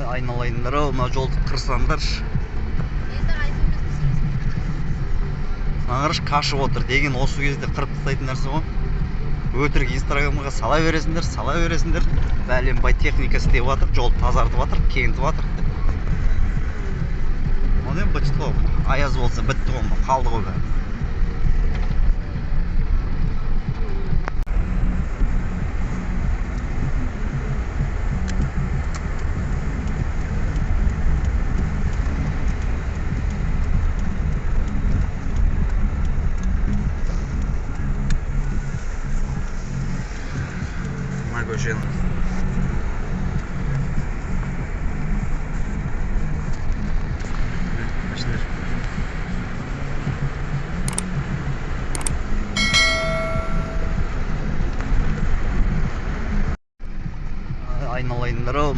Айналайындар ау, мына жолды қырсаңдаршы. Аңырыш қашып отыр деген осы кезде қырып тастайтын нәрсе ғой. Өтірік инстаграмға сала бересіңдер. Бәленбай техника істеп жатыр, жолды тазартып жатыр, кеңітіп жатыр. Оны бітті ғой, аяз болса бітті ғой, қалды ғой бәрі. Көшенің айналайындар ау.